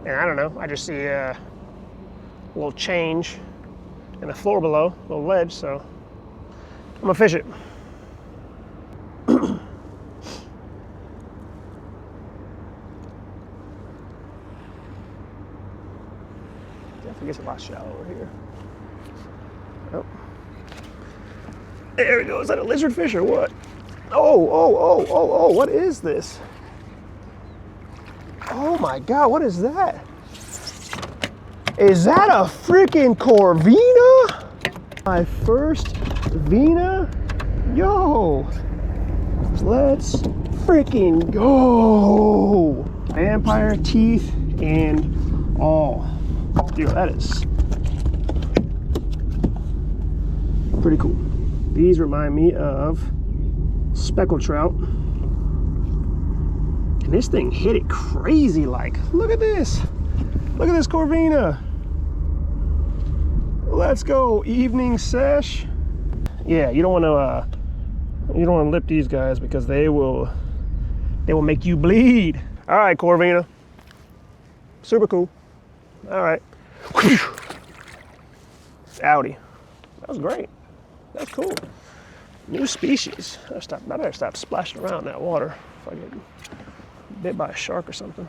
And I don't know, I just see a little change in the floor below, a little ledge, so I'm gonna fish it. Definitely gets a lot shallower here. Oh. There we go. Is that a lizardfish or what? Oh, what is this? Oh my God, what is that? Is that a freaking Corvina? My first Vina? Yo, let's freaking go. Vampire teeth and all. Dude, that is pretty cool. These remind me of speckled trout. And this thing hit it crazy like. Look at this. Look at this Corvina. Let's go, evening sesh. Yeah, you don't want to lip these guys because they will make you bleed. All right, Corvina. Super cool. All right. Howdy. That was great. That's cool. New species. I better stop splashing around in that water if I get bit by a shark or something.